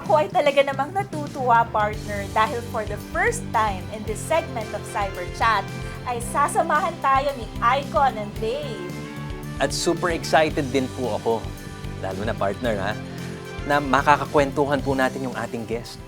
Ako ay talaga namang natutuwa, partner, dahil for the first time in this segment of Cyber Chat, ay sasamahan tayo ni Icon and Dave. At super excited din po ako, lalo na partner ha, na makakakwentuhan po natin yung ating guest.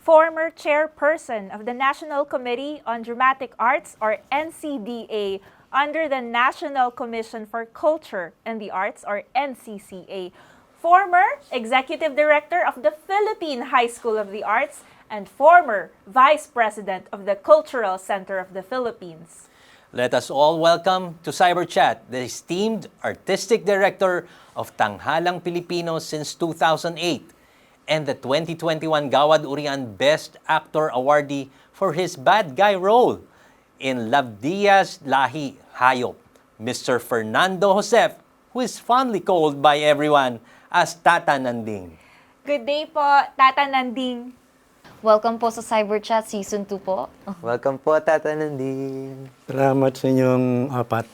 Former chairperson of the National Committee on Dramatic Arts, or NCDA, under the National Commission for Culture and the Arts, or NCCA. Former Executive Director of the Philippine High School of the Arts, and former Vice President of the Cultural Center of the Philippines. Let us all welcome to Cyber Chat the esteemed Artistic Director of Tanghalang Pilipino since 2008 and the 2021 Gawad Urian Best Actor awardee for his bad guy role in Labdias Lahi Hayop, Mr. Fernando Josef, who is fondly called by everyone as Tata Nanding. Good day po, Tata Nanding. Welcome po sa Cyber Chat Season 2 po. Welcome po, Tata Nanding. Salamat sa inyong apat.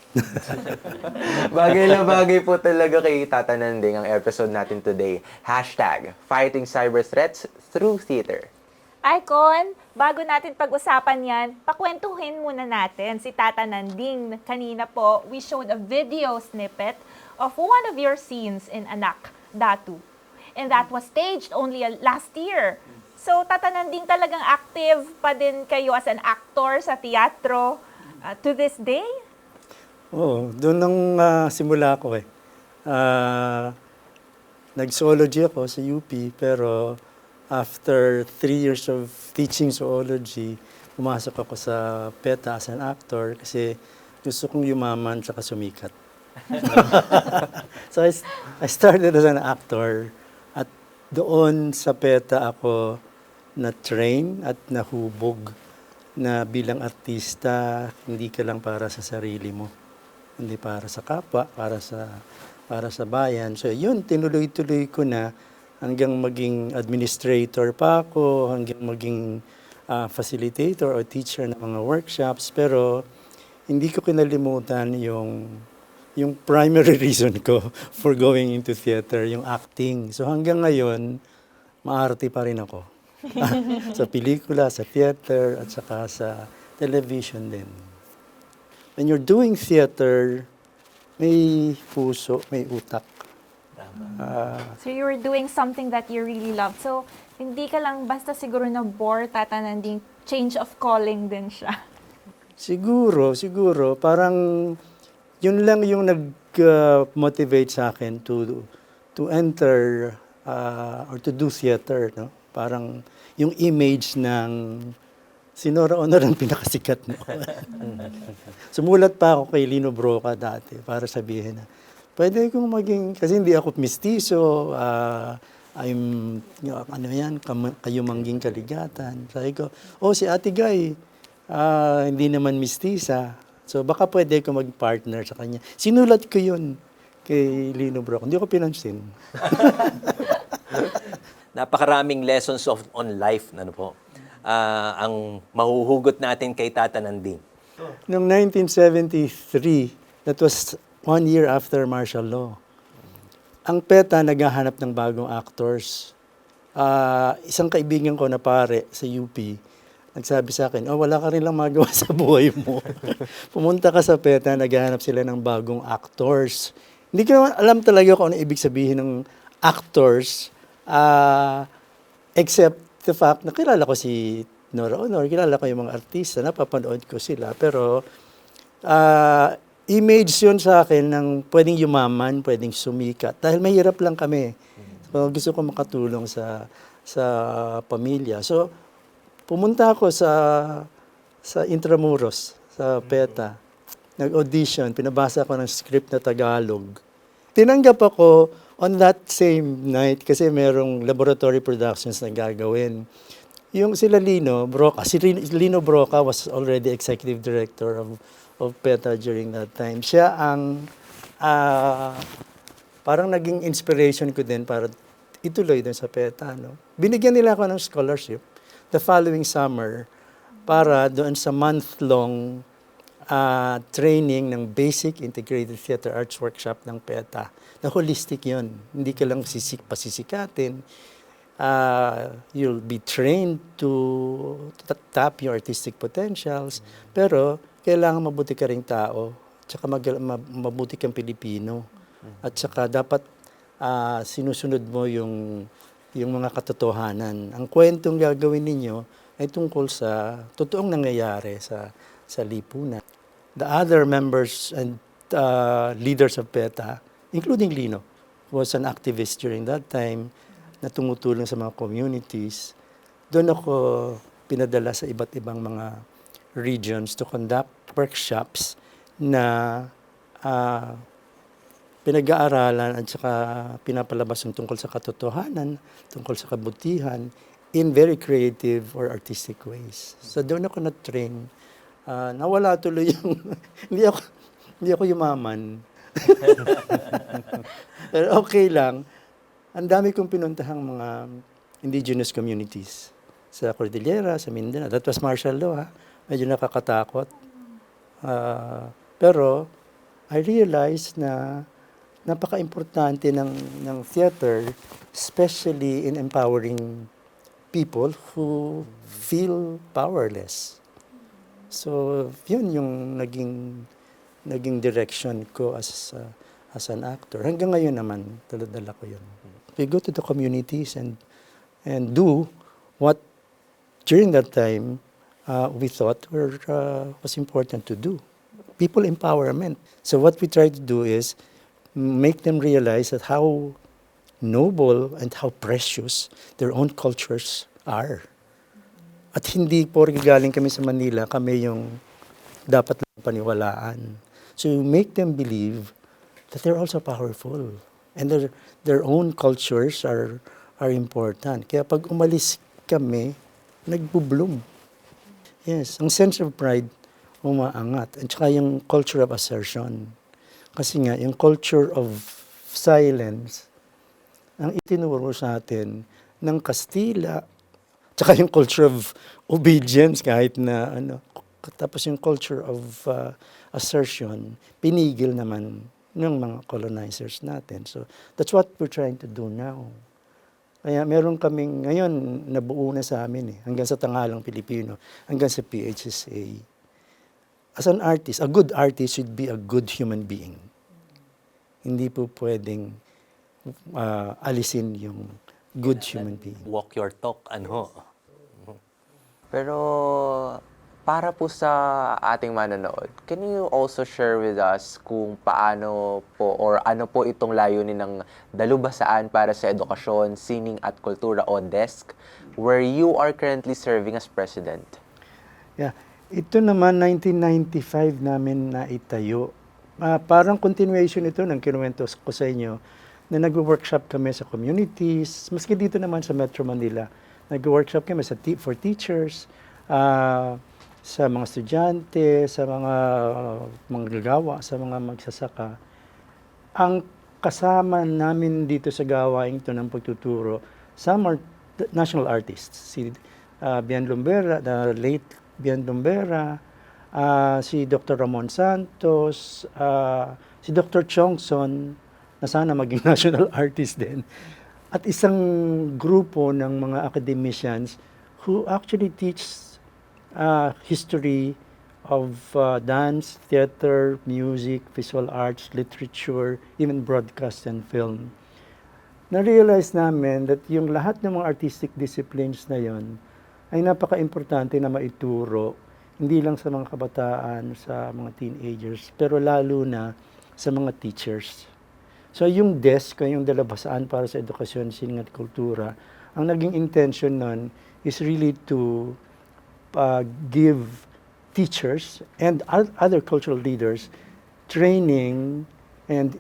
Bagay na bagay po talaga kay Tata Nanding ang episode natin today. Hashtag, Fighting Cyber Threats Through Theater. Icon, bago natin pag-usapan yan, pakwentuhin muna natin si Tata Nanding. Kanina po, we showed a video snippet of one of your scenes in Anak, Datu. And that was staged only last year. So, Tata Nanding, talagang active pa din kayo as an actor sa teatro to this day? Oo, doon nang simula ko eh. Nag-zoology ako sa UP, pero after 3 years of teaching zoology, pumasok ako sa PETA as an actor kasi gusto kong yumaman tsaka sumikat. So I started as an actor at doon sa PETA ako na-train at nahubog na bilang artista, hindi ka lang para sa sarili mo. Hindi para sa kapwa, para sa bayan. So yun, tinuloy-tuloy ko na hanggang maging administrator pa ako, hanggang maging facilitator o teacher ng mga workshops. Pero hindi ko kinalimutan yung primary reason ko for going into theater, yung acting. So hanggang ngayon, maarte pa rin ako. Sa pelikula, sa theater, at saka sa television din. When you're doing theater, may puso, may utak. So you were doing something that you really loved. So hindi ka lang basta siguro na-bore, Tata Nanding, change of calling din siya. Siguro. Parang yun lang yung nag-motivate sa akin to enter or to do theater. No? Parang yung image ng si Nora Honor ang pinakasikat mo. Sumulat pa ako kay Lino Broca dati para sabihin na, pwede kong maging, kasi hindi ako mistiso, kayo mangging kaligatan. Sabi ko, si Ate Guy, hindi naman mistisa. So baka pwede ko mag-partner sa kanya. Sinulat ko yun kay Lino Broca. Hindi ko pinansin. Napakaraming lessons on life ano po, ang mahuhugot natin kay Tata Nanding. Noong 1973, that was 1 year after martial law, ang PETA naghahanap ng bagong actors. Isang kaibigan ko na pare sa UP, nagsabi sa akin, wala ka rin lang magawa sa buhay mo. Pumunta ka sa PETA, naghahanap sila ng bagong actors. Hindi ko naman alam talaga kung ano ibig sabihin ng actors, except the fact na kilala ko si Nora Honor, kilala ko yung mga artista, napapanood ko sila. Pero image yun sa akin ng pwedeng yumaman, pwedeng sumikat. Dahil mahirap lang kami. So, gusto ko makatulong sa pamilya. So, pumunta ako sa Intramuros, sa PETA. Nag-audition, pinabasa ko ng script na Tagalog. Tinanggap ako on that same night kasi merong laboratory productions na gagawin. Yung sila Lino Broca, si Lino Broca was already executive director of PETA during that time. Siya ang parang naging inspiration ko din para ituloy din sa PETA. No? Binigyan nila ako ng scholarship the following summer para doon sa month-long training ng Basic Integrated Theater Arts Workshop ng PETA. Na holistic yun. Hindi ka lang pasisikatin. you'll be trained to tap your artistic potentials, pero kailangan mabuti ka ring tao, tsaka mabuti kang Pilipino. At saka dapat sinusunod mo yung mga katotohanan. Ang kwentong gagawin ninyo ay tungkol sa totoong nangyayari sa lipunan. The other members and leaders of PETA, including Lino, who was an activist during that time, na tumutulong sa mga communities. Doon ako pinadala sa iba't ibang mga regions to conduct workshops na pinag-aaralan at saka pinapalabas yung tungkol sa katotohanan, tungkol sa kabutihan, in very creative or artistic ways. So doon ako na-train. Nawala tuloy yung... hindi ako yumaman. Pero okay lang. Ang dami kong pinuntahang mga indigenous communities sa Cordillera, sa Mindanao. That was martial law, ha? Medyo nakakatakot. Pero I realized na napaka-importante ng theater, especially in empowering people who feel powerless. So, yun yung naging direction ko as an actor. Hanggang ngayon naman, dala-dala ko yun. We go to the communities and do what during that time we thought was important to do. People empowerment. So what we try to do is make them realize that how noble and how precious their own cultures are. At hindi porke galing kami sa Manila, kami yung dapat lang paniwalaan. So you make them believe that they're also powerful. And their own cultures are important. Kaya pag umalis kami, nagbo-bloom. Yes, ang sense of pride umaangat. At saka yung culture of assertion. Kasi nga, yung culture of silence, ang itinuro sa atin ng Kastila, tsaka yung culture of obedience kahit na tapos yung culture of assertion, pinigil naman ng mga colonizers natin. So, that's what we're trying to do now. Kaya meron kaming, ngayon, nabuo na sa amin hanggang sa Tanghalang Pilipino, hanggang sa PHSA. As an artist, a good artist should be a good human being. Hindi po pwedeng alisin yung good human being. Walk your talk, Pero para po sa ating manonood, can you also share with us kung paano po or ano po itong layunin ng Dalubhasaan para sa Edukasyon, Sining at Kultura o DESC, where you are currently serving as president? Yeah. Ito naman, 1995 namin na itayo. Parang continuation ito ng kinuwento ko sa inyo na nag-workshop kami sa communities, maski dito naman sa Metro Manila. Nag-workshop kami for teachers, sa mga estudyante, sa mga manggagawa, sa mga magsasaka. Ang kasama namin dito sa gawain ito ng pagtuturo, some are national artists. Si Bian Lumbera, the late Bian Lumbera, si Dr. Ramon Santos, si Dr. Chongson, na sana maging national artist din. At isang grupo ng mga academicians who actually teach history of dance, theater, music, visual arts, literature, even broadcast and film. Na-realize namin that yung lahat ng mga artistic disciplines na yon ay napaka-importante na maituro, hindi lang sa mga kabataan, sa mga teenagers, pero lalo na sa mga teachers. So yung DESC, yung Dalubhasaan para sa Edukasyon, Sining at Kultura, ang naging intention nun is really to give teachers and other cultural leaders training and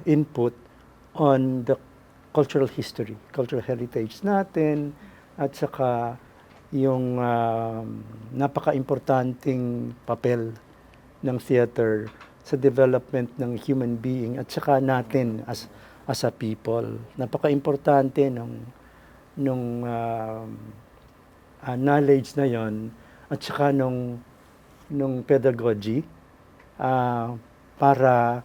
input on the cultural history, cultural heritage natin, at saka yung napaka-importanting papel ng theater sa development ng human being at saka natin as a people. Napaka-importante nung knowledge na yon at saka nung pedagogy para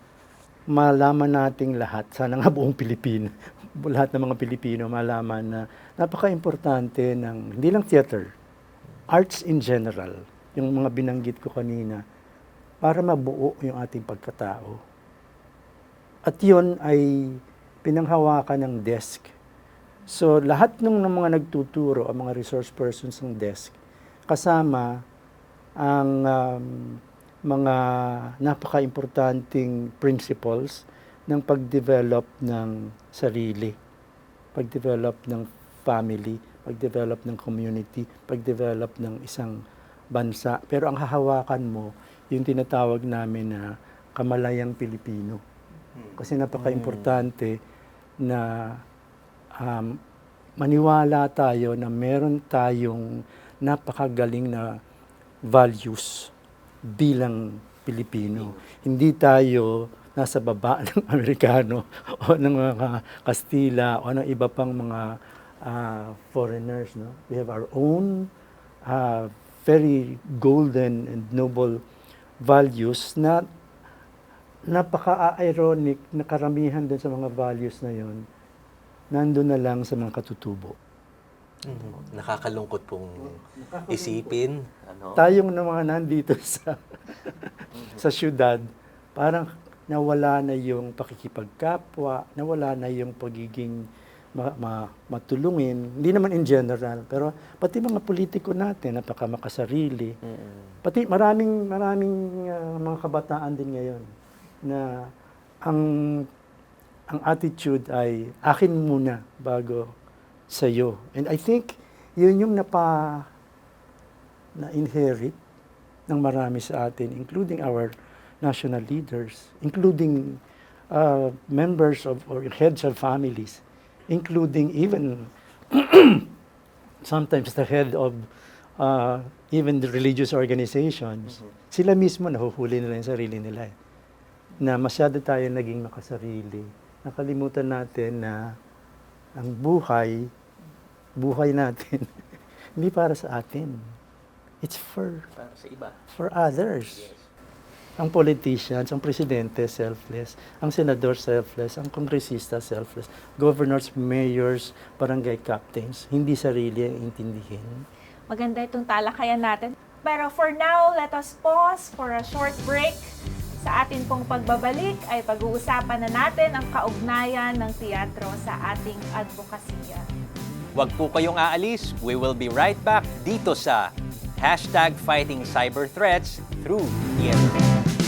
malaman nating lahat, sana nga buong lahat ng mga Pilipino malaman na napaka-importante ng hindi lang theater, arts in general, yung mga binanggit ko kanina, para mabuo yung ating pagkatao. At yun ay pinanghawakan ng desk. So lahat ng mga nagtuturo, ang mga resource persons ng desk, kasama ang mga napaka-importanting principles ng pag-develop ng sarili, pag-develop ng family, pag-develop ng community, pag-develop ng isang bansa. Pero ang hahawakan mo, yung tinatawag namin na kamalayang Pilipino. Kasi napaka-importante na maniwala tayo na meron tayong napakagaling na values bilang Pilipino. Hindi tayo nasa baba ng Amerikano o ng mga Kastila o ng iba pang mga foreigners. No? We have our own very golden and noble values na napaka-ironic na karamihan din sa mga values na yon nandun na lang sa mga katutubo. Nakakalungkot pong isipin. Tayong na mga nandito sa syudad, parang nawala na yung pakikipagkapwa, nawala na yung pagiging matulungin. Hindi naman in general, pero pati mga politiko natin, napaka makasarili. Pati maraming mga kabataan din ngayon na ang attitude ay akin muna bago sa'yo. And I think yun yung na-inherit ng marami sa atin, including our national leaders, including members of or heads of families, including even sometimes the head of even the religious organizations. Sila mismo nahuhuli nila yung sarili nila. Na masyado tayo naging makasarili. Nakalimutan natin na ang buhay natin, hindi para sa atin. It's for Para sa iba. for others. Ang politicians, ang presidente, selfless. Ang senador, selfless. Ang kongresista, selfless. Governors, mayors, barangay captains, hindi sarili ang intindihin. Maganda itong talakayan natin. Pero for now, let us pause for a short break. Sa atin pong pagbabalik ay pag-uusapan na natin ang kaugnayan ng teatro sa ating advokasya. Huwag po kayong aalis. We will be right back dito sa #FightingCyberThreats through Theater.